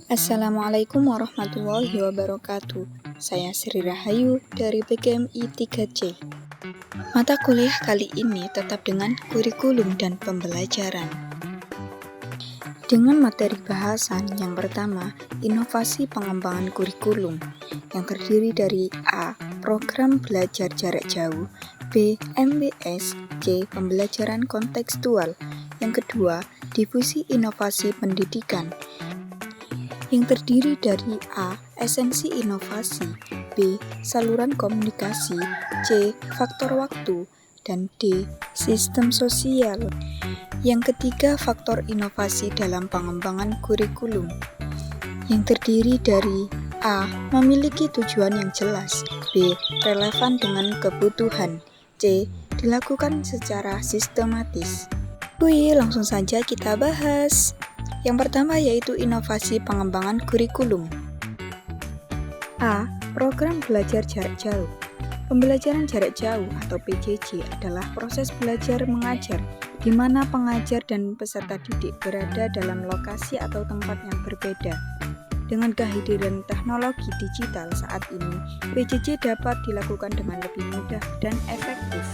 Assalamualaikum warahmatullahi wabarakatuh. Saya Sri Rahayu dari PGMI 3C. Mata kuliah kali ini tetap dengan kurikulum dan pembelajaran. Dengan materi bahasan yang pertama, inovasi pengembangan kurikulum, yang terdiri dari A. Program belajar jarak jauh, B. MBS, C. Pembelajaran kontekstual. Yang kedua, difusi inovasi pendidikan, yang terdiri dari A. Esensi inovasi, B. Saluran komunikasi, C. Faktor waktu, dan D. Sistem sosial. Yang ketiga, faktor inovasi dalam pengembangan kurikulum, yang terdiri dari A. Memiliki tujuan yang jelas, B. Relevan dengan kebutuhan, C. Dilakukan secara sistematis. Langsung saja kita bahas. Yang pertama yaitu inovasi pengembangan kurikulum. A. Program belajar jarak jauh. Pembelajaran jarak jauh atau PJJ adalah proses belajar mengajar di mana pengajar dan peserta didik berada dalam lokasi atau tempat yang berbeda. Dengan kehadiran teknologi digital saat ini, PJJ dapat dilakukan dengan lebih mudah dan efektif.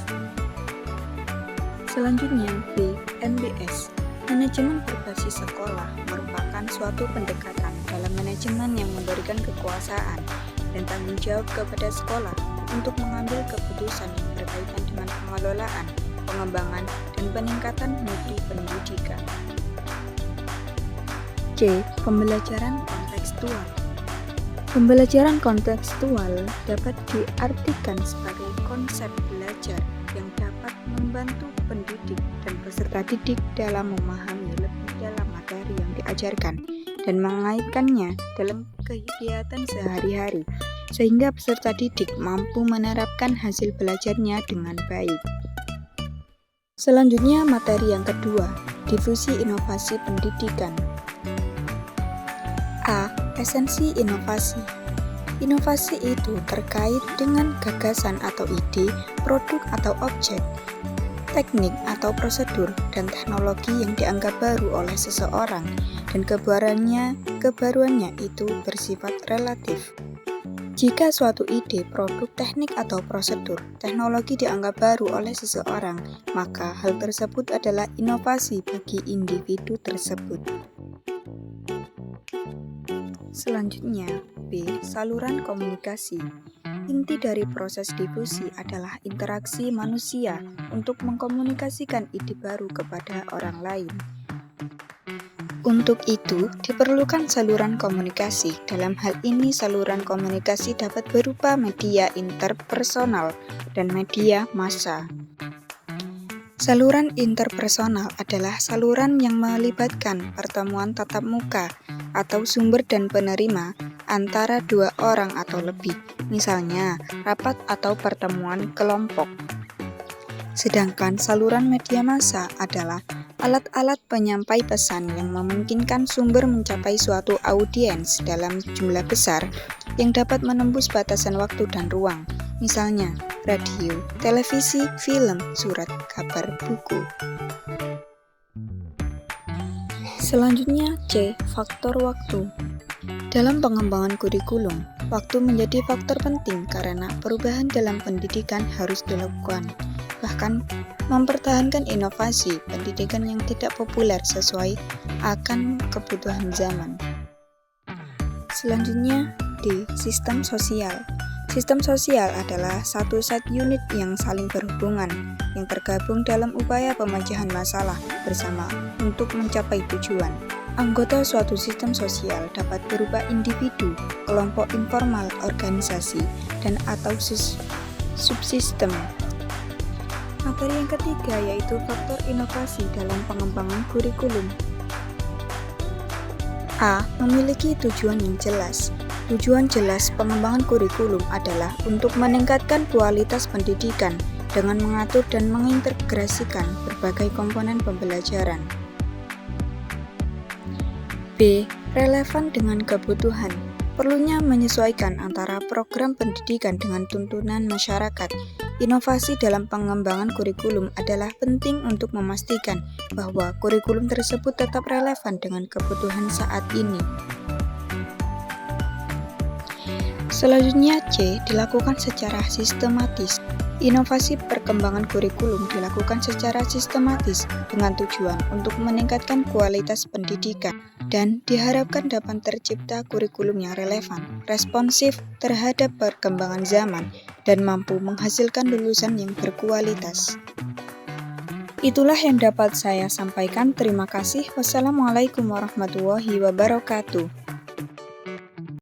Selanjutnya, B. MBS. Manajemen berbasis sekolah merupakan suatu pendekatan dalam manajemen yang memberikan kekuasaan dan tanggung jawab kepada sekolah untuk mengambil keputusan yang berkaitan dengan pengelolaan, pengembangan, dan peningkatan mutu pendidikan. C. Pembelajaran kontekstual. Pembelajaran kontekstual dapat diartikan sebagai konsep belajar yang dapat membantu pendidik dan peserta didik dalam memahami lebih dalam materi yang diajarkan dan mengaitkannya dalam kegiatan sehari-hari, sehingga peserta didik mampu menerapkan hasil belajarnya dengan baik. Selanjutnya, materi yang kedua, difusi inovasi pendidikan. A. Esensi inovasi. Inovasi itu terkait dengan gagasan atau ide, produk atau objek, teknik atau prosedur, dan teknologi yang dianggap baru oleh seseorang, dan kebaruannya itu bersifat relatif. Jika suatu ide, produk, teknik, atau prosedur, teknologi dianggap baru oleh seseorang, maka hal tersebut adalah inovasi bagi individu tersebut. Selanjutnya, B. Saluran komunikasi. Inti dari proses difusi adalah interaksi manusia untuk mengkomunikasikan ide baru kepada orang lain. Untuk itu, diperlukan saluran komunikasi. Dalam hal ini, saluran komunikasi dapat berupa media interpersonal dan media massa. Saluran interpersonal adalah saluran yang melibatkan pertemuan tatap muka atau sumber dan penerima antara dua orang atau lebih, misalnya rapat atau pertemuan kelompok. Sedangkan saluran media massa adalah alat-alat penyampai pesan yang memungkinkan sumber mencapai suatu audiens dalam jumlah besar yang dapat menembus batasan waktu dan ruang, misalnya radio, televisi, film, surat, kabar, buku. Selanjutnya C. Faktor waktu. Dalam pengembangan kurikulum, waktu menjadi faktor penting karena perubahan dalam pendidikan harus dilakukan, bahkan mempertahankan inovasi pendidikan yang tidak populer sesuai akan kebutuhan zaman. Selanjutnya D. Sistem sosial. Sistem sosial adalah satu set unit yang saling berhubungan, yang tergabung dalam upaya pemecahan masalah bersama untuk mencapai tujuan. Anggota suatu sistem sosial dapat berupa individu, kelompok informal, organisasi, dan atau subsistem. Materi yang ketiga yaitu faktor inovasi dalam pengembangan kurikulum. A. Memiliki tujuan yang jelas. Tujuan jelas pengembangan kurikulum adalah untuk meningkatkan kualitas pendidikan dengan mengatur dan mengintegrasikan berbagai komponen pembelajaran. B. Relevan dengan kebutuhan. Perlunya menyesuaikan antara program pendidikan dengan tuntunan masyarakat. Inovasi dalam pengembangan kurikulum adalah penting untuk memastikan bahwa kurikulum tersebut tetap relevan dengan kebutuhan saat ini. Selanjutnya C. Dilakukan secara sistematis. Inovasi perkembangan kurikulum dilakukan secara sistematis dengan tujuan untuk meningkatkan kualitas pendidikan dan diharapkan dapat tercipta kurikulum yang relevan, responsif terhadap perkembangan zaman, dan mampu menghasilkan lulusan yang berkualitas. Itulah yang dapat saya sampaikan. Terima kasih. Wassalamualaikum warahmatullahi wabarakatuh.